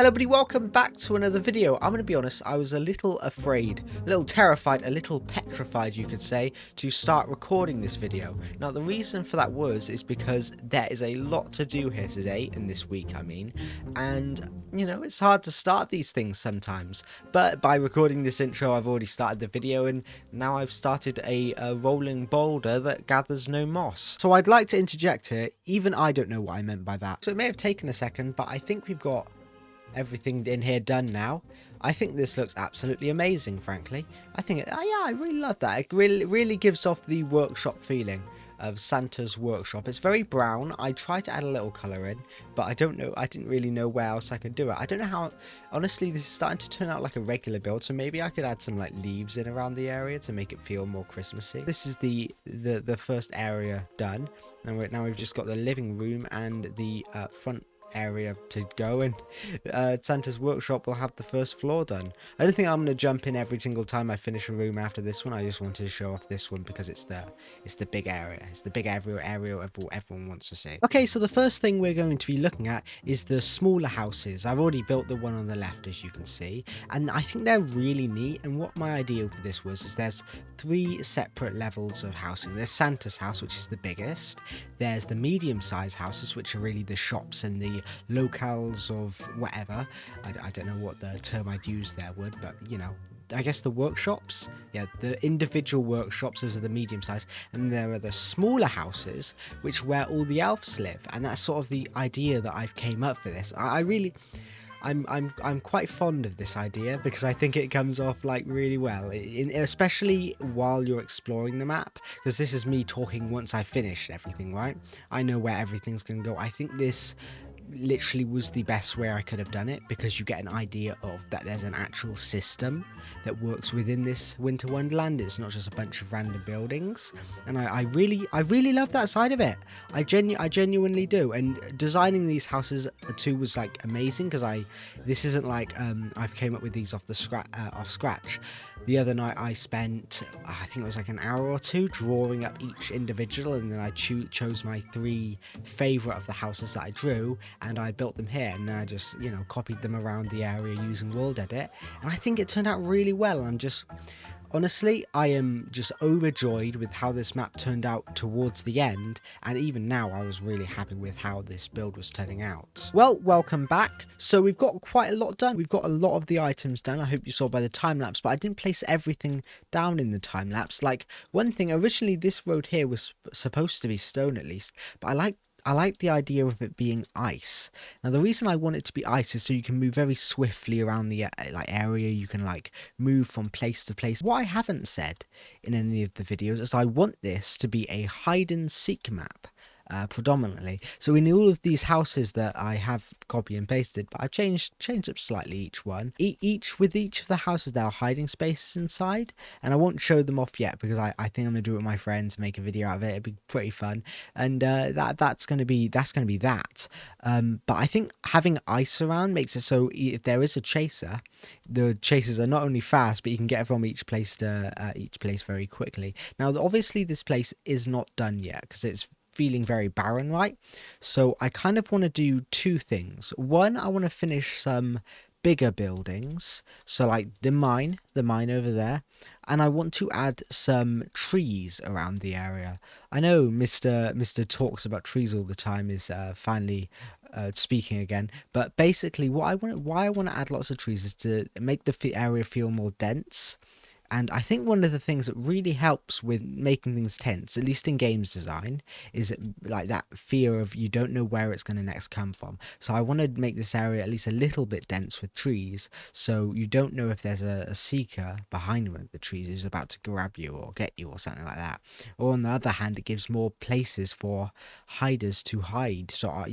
Hello everybody, welcome back to another video. I'm going to be honest, I was a little afraid, a little terrified, a little petrified you could say, to start recording this video. Now the reason for that is because there is a lot to do here today, and this week I mean, and you know, it's hard to start these things sometimes. But by recording this intro I've already started the video, and now I've started a rolling boulder that gathers no moss. So I'd like to interject here, even I don't know what I meant by that. So it may have taken a second, but I think we've got everything in here done now. I think this looks absolutely amazing, frankly. I think yeah, I really love that. It really gives off the workshop feeling of Santa's workshop. It's very brown. I tried to add a little color in, but I don't know, I didn't really know where else I could do it. I don't know how, honestly, this is starting to turn out like a regular build, so maybe I could add some like leaves in around the area to make it feel more Christmassy. This is the first area done, and now we've just got the living room and the front area to go, and Santa's workshop will have the first floor done. I don't think I'm going to jump in every single time I finish a room after this one. I just wanted to show off this one because it's the big area. It's the big area everyone wants to see. Okay, so the first thing we're going to be looking at is the smaller houses. I've already built the one on the left, as you can see, and I think they're really neat. And what my idea for this is there's 3 separate levels of housing. There's Santa's house, which is the biggest. There's the medium-sized houses, which are really the shops and the locales of whatever. I don't know what the term I'd use there would, but you know, I guess the workshops. Yeah, the individual workshops, those are the medium size, and there are the smaller houses, which where all the elves live, and that's sort of the idea that I've came up for this. I'm quite fond of this idea because I think it comes off like really well, especially while you're exploring the map, because this is me talking once I finish everything, right? I know where everything's going to go. I think this literally was the best way I could have done it, because you get an idea of that there's an actual system that works within this winter wonderland. It's not just a bunch of random buildings, and I really love that side of it. I genuinely do. And designing these houses too was like amazing, because this isn't like I've came up with these off scratch. The other night I spent, I think it was like an hour or two drawing up each individual, and then I chose my 3 favorite of the houses that I drew, and I built them here, and then I just, you know, copied them around the area using World Edit, and I think it turned out really well. Honestly, I am just overjoyed with how this map turned out towards the end, and even now I was really happy with how this build was turning out. Well, welcome back. So we've got quite a lot done. We've got a lot of the items done. I hope you saw by the time lapse, but I didn't place everything down in the time lapse. Like, one thing, originally this road here was supposed to be stone at least, but I like the idea of it being ice. Now the reason I want it to be ice is so you can move very swiftly around the area. You can like move from place to place. What I haven't said in any of the videos is I want this to be a hide and seek map. Predominantly, so in all of these houses that I have copy and pasted, but I've changed up slightly each one. With each of the houses there are hiding spaces inside, and I won't show them off yet because I think I'm gonna do it with my friends, make a video out of it. It'd be pretty fun, and that's gonna be that. But I think having ice around makes it so if there is a chaser, the chasers are not only fast, but you can get from each place to each place very quickly. Now obviously this place is not done yet because it's feeling very barren, right? So I kind of want to do 2 things. One, I want to finish some bigger buildings, so like the mine over there, and I want to add some trees around the area. I know Mr. talks about trees all the time is finally speaking again, but basically why I want to add lots of trees is to make the area feel more dense. And I think one of the things that really helps with making things tense, at least in games design, is like that fear of you don't know where it's going to next come from. So I want to make this area at least a little bit dense with trees, so you don't know if there's a seeker behind one of the trees who's about to grab you or get you or something like that. Or on the other hand, it gives more places for hiders to hide. So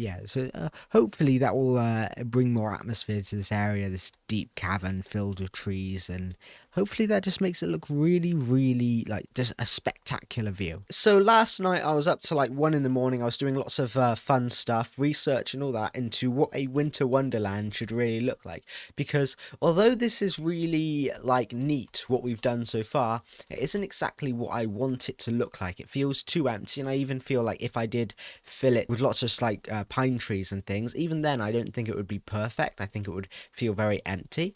hopefully that will bring more atmosphere to this area, this deep cavern filled with trees, and hopefully that just makes it look really, really like just a spectacular view. So last night I was up to like 1 in the morning. I was doing lots of fun stuff, research and all that into what a winter wonderland should really look like. Because although this is really like neat what we've done so far, it isn't exactly what I want it to look like. It feels too empty, and I even feel like if I did fill it with lots of like pine trees and things, even then I don't think it would be perfect. I think it would feel very empty.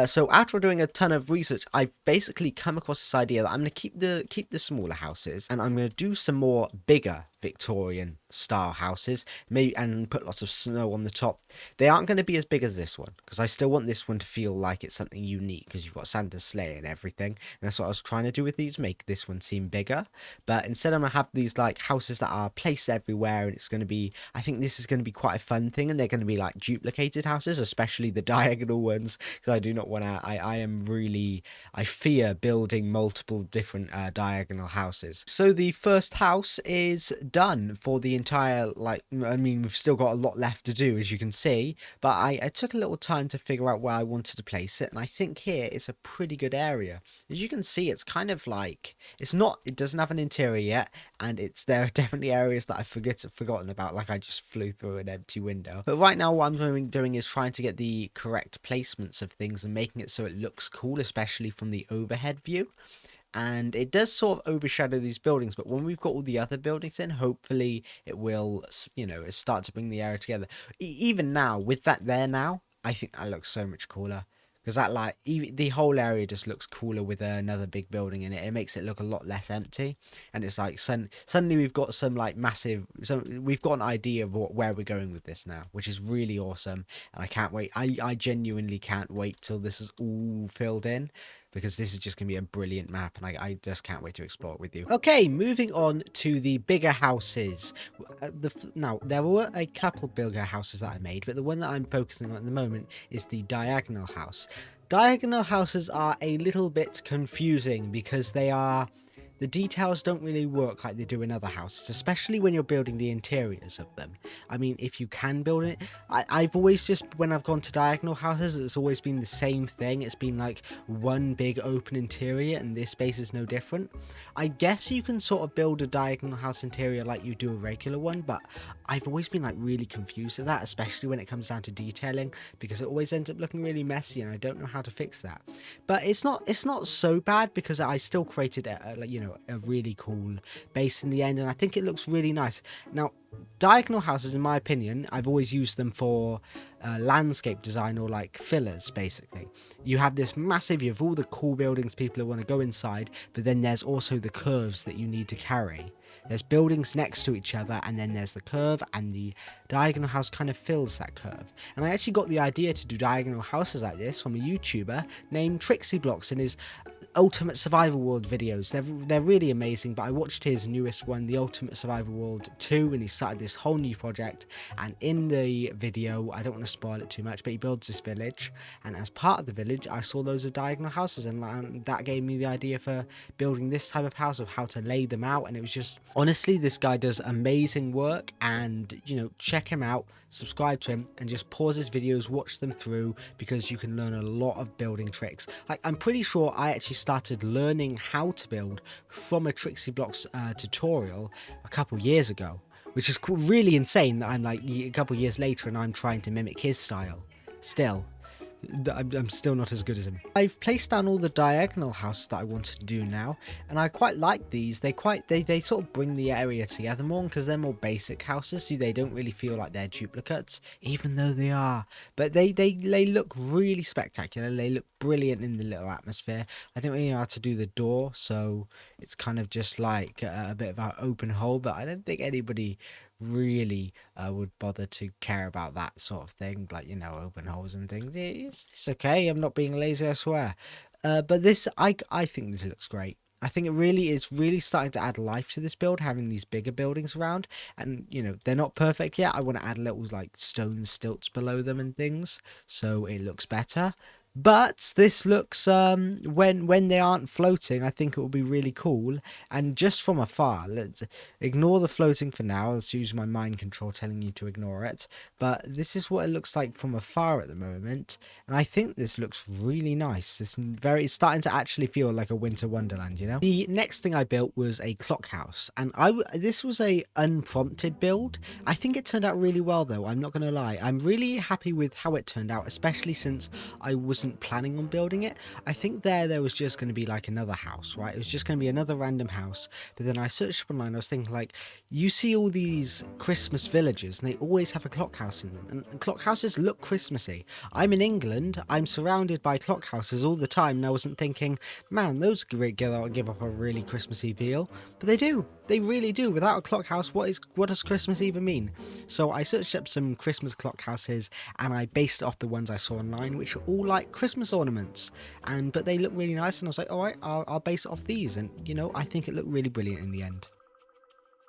So after doing a ton of research, I've basically come across this idea that I'm going to keep the smaller houses, and I'm going to do some more bigger Victorian style houses, maybe, and put lots of snow on the top. They aren't going to be as big as this one, because I still want this one to feel like it's something unique, because you've got Santa's sleigh and everything, and that's what I was trying to do with these, make this one seem bigger. But instead I'm going to have these like houses that are placed everywhere, and it's going to be, I think this is going to be quite a fun thing, and they're going to be like duplicated houses, especially the diagonal ones, because I do not want to, I fear building multiple different diagonal houses. So the first house is done for the entire, like, I mean, we've still got a lot left to do, as you can see, but I took a little time to figure out where I wanted to place it, and I think here is a pretty good area. As you can see, it's kind of like, it doesn't have an interior yet, and there are definitely areas that I've forgotten about, like I just flew through an empty window. But right now what I'm doing is trying to get the correct placements of things and making it so it looks cool, especially from the overhead view. And it does sort of overshadow these buildings, but when we've got all the other buildings in, hopefully it will, start to bring the area together. Even now, with that there now, I think that looks so much cooler. Because that, like, the whole area just looks cooler with another big building in it. It makes it look a lot less empty. And it's like, suddenly we've got some, like, we've got an idea of where we're going with this now, which is really awesome. And I can't wait. I genuinely can't wait till this is all filled in, because this is just going to be a brilliant map, and I just can't wait to explore it with you. Okay, moving on to the bigger houses. Now, there were a couple bigger houses that I made, but the one that I'm focusing on at the moment is the diagonal house. Diagonal houses are a little bit confusing because the details don't really work like they do in other houses, especially when you're building the interiors of them. I mean, if you can build it, I've always just, when I've gone to diagonal houses, it's always been the same thing. It's been like one big open interior, and this space is no different. I guess you can sort of build a diagonal house interior like you do a regular one, but I've always been like really confused with that, especially when it comes down to detailing, because it always ends up looking really messy, and I don't know how to fix that. But it's not so bad, because I still created a really cool base in the end, and I think it looks really nice. Now, diagonal houses, in my opinion, I've always used them for landscape design, or like fillers. Basically, you have this massive view of all the cool buildings people who want to go inside, but then there's also the curves that you need to carry. There's buildings next to each other, and then there's the curve, and the diagonal house kind of fills that curve. And I actually got the idea to do diagonal houses like this from a YouTuber named Trixie Blocks in his Ultimate Survival World videos. They're really amazing, but I watched his newest one, the Ultimate Survival World 2, and he started this whole new project. And in the video, I don't want to spoil it too much, but he builds this village, and as part of the village I saw loads of diagonal houses, and that gave me the idea for building this type of house, of how to lay them out. And it was just, honestly, this guy does amazing work, and check him out, subscribe to him, and just pause his videos, watch them through, because you can learn a lot of building tricks. Like, I'm pretty sure I actually started learning how to build from a Trixie Blocks tutorial a couple years ago, which is really insane that I'm like a couple years later and I'm trying to mimic his style. Still, I'm still not as good as him. I've placed down all the diagonal houses that I wanted to do now, and I quite like these. They sort of bring the area together more, because they're more basic houses, so they don't really feel like they're duplicates, even though they are. But they look really spectacular. They look brilliant in the little atmosphere. I don't really know how to do the door, so it's kind of just like a bit of an open hole, but I don't think anybody really would bother to care about that sort of thing, like open holes and things. It's okay, I'm not being lazy, I swear. But this, I think this looks great. I think it really is starting to add life to this build, having these bigger buildings around. And they're not perfect yet. I want to add little like stone stilts below them and things, so it looks better. But this looks when they aren't floating, I think it will be really cool. And just from afar, let's ignore the floating for now. Let's use my mind control telling you to ignore it. But this is what it looks like from afar at the moment, and I think this looks really nice. It's starting to actually feel like a winter wonderland, you know. The next thing I built was a clock house, and this was a unprompted build. I think it turned out really well though. I'm not gonna lie. I'm really happy with how it turned out, especially since I wasn't planning on building it. I think there was just going to be like another house, right? It was just going to be another random house. But then I searched up online. I was thinking, like, you see all these Christmas villages and they always have a clock house in them, and clock houses look Christmassy. I'm in England, I'm surrounded by clock houses all the time, and I wasn't thinking, man, those give up a really Christmassy feel. But they really do. Without a clock house, what does Christmas even mean? So I searched up some Christmas clock houses and I based it off the ones I saw online, which are all like Christmas ornaments, but they look really nice, and I was like, all right, I'll base it off these, and you know, I think it looked really brilliant in the end.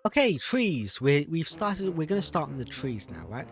Okay, trees. We're going to start on the trees now, right?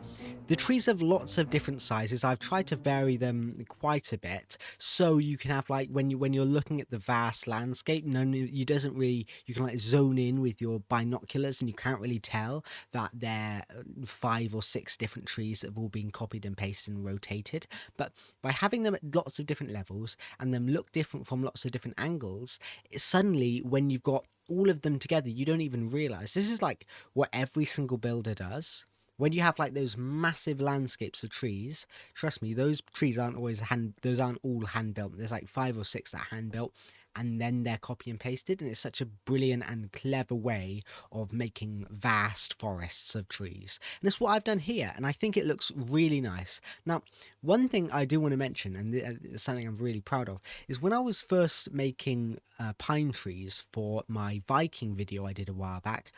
The trees have lots of different sizes. I've tried to vary them quite a bit, so you can have, like, when you're looking at the vast landscape, you can like zone in with your binoculars, and you can't really tell that they're 5 or 6 different trees that have all been copied and pasted and rotated. But by having them at lots of different levels and them look different from lots of different angles, suddenly when you've got all of them together, you don't even realize. This is like what every single builder does. When you have like those massive landscapes of trees, trust me, those trees aren't all hand built. There's like 5 or 6 that are hand built, and then they're copy and pasted, and it's such a brilliant and clever way of making vast forests of trees. And that's what I've done here, and I think it looks really nice. Now, one thing I do want to mention, and it's something I'm really proud of, is when I was first making pine trees for my Viking video I did a while back,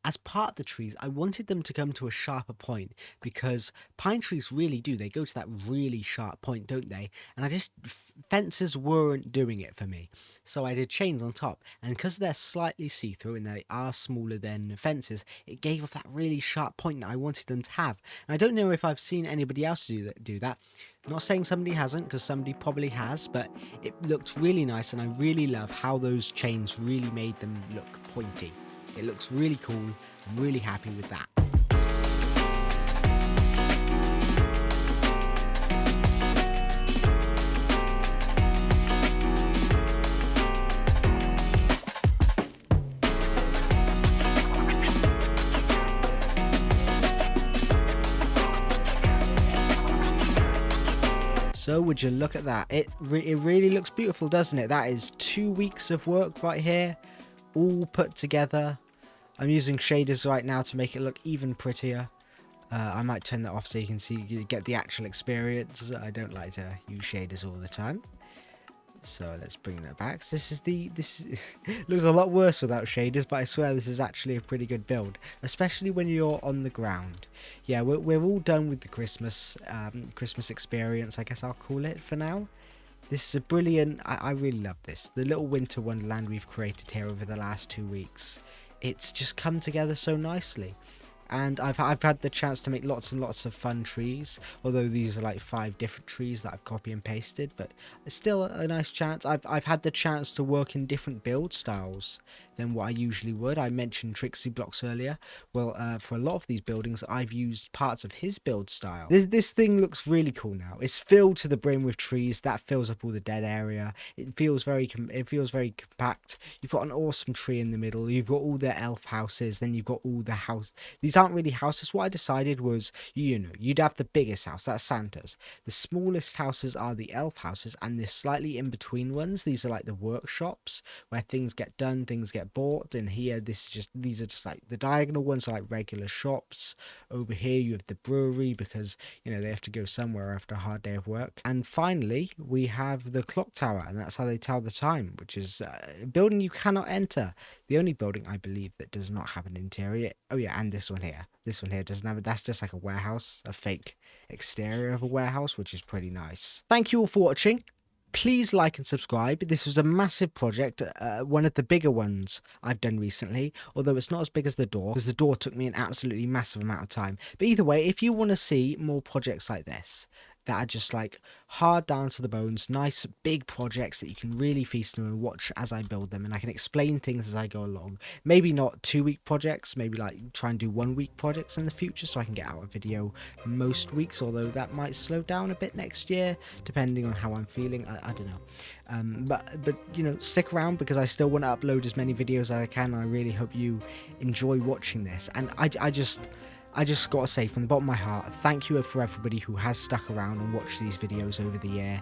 as part of the trees, I wanted them to come to a sharper point, because pine trees really do. They go to that really sharp point, don't they? And fences weren't doing it for me. So I did chains on top. And because they're slightly see-through and they are smaller than fences, it gave off that really sharp point that I wanted them to have. And I don't know if I've seen anybody else do that. Not saying somebody hasn't, because somebody probably has, but it looked really nice, and I really love how those chains really made them look pointy. It looks really cool. I'm really happy with that. So would you look at that? It really looks beautiful, doesn't it? That is 2 weeks of work right here, all put together. I'm using shaders right now to make it look even prettier. I might turn that off so you can get the actual experience. I don't like to use shaders all the time. So let's bring that back. So this looks a lot worse without shaders, but I swear this is actually a pretty good build, especially when you're on the ground. Yeah, we're all done with the Christmas experience, I guess I'll call it for now. This is a brilliant. I really love this. The little winter wonderland we've created here over the last 2 weeks. It's just come together so nicely. And I've had the chance to make lots and lots of fun trees, although these are like 5 different trees that I've copy and pasted, but it's still a nice chance. I've had the chance to work in different build styles than what I usually would. I mentioned Trixie Blocks earlier. Well, for a lot of these buildings, I've used parts of his build style. This thing looks really cool now. It's filled to the brim with trees. That fills up all the dead area. It feels very compact. You've got an awesome tree in the middle. You've got all the elf houses. Then you've got all the house. These aren't really houses. What I decided was, you'd have the biggest house. That's Santa's. The smallest houses are the elf houses, and the slightly in between ones, these are like the workshops where things get done, things get bought. And here, these are just like the diagonal ones are like regular shops. Over here you have the brewery, because they have to go somewhere after a hard day of work. And finally we have the clock tower, and that's how they tell the time, which is a building you cannot enter. The only building I believe that does not have an interior. Oh yeah, and this one here doesn't have it. That's just like a warehouse, a fake exterior of a warehouse, which is pretty nice. Thank you all for watching. Please like and subscribe. This was a massive project, one of the bigger ones I've done recently, although it's not as big as the door, because the door took me an absolutely massive amount of time. But either way, if you want to see more projects like this, that are just like hard down to the bones, nice big projects that you can really feast on and watch as I build them, and I can explain things as I go along. Maybe not 2 week projects, maybe like try and do 1 week projects in the future so I can get out a video most weeks, although that might slow down a bit next year depending on how I'm feeling. I don't know. But you know, stick around because I still want to upload as many videos as I can. I really hope you enjoy watching this, and I just gotta say from the bottom of my heart, thank you for everybody who has stuck around and watched these videos over the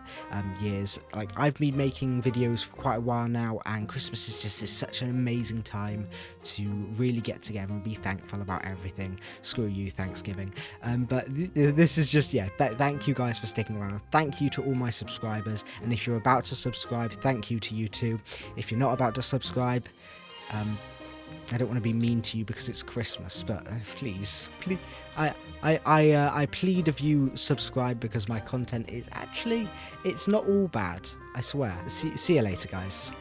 years. Like, I've been making videos for quite a while now, and Christmas is such an amazing time to really get together and be thankful about everything. Screw you, Thanksgiving. But this is just, yeah, thank you guys for sticking around. Thank you to all my subscribers, and if you're about to subscribe, thank you to you too. If you're not about to subscribe, I don't want to be mean to you because it's Christmas, but please, I plead of you subscribe because my content is actually, it's not all bad, I swear. See you later, guys.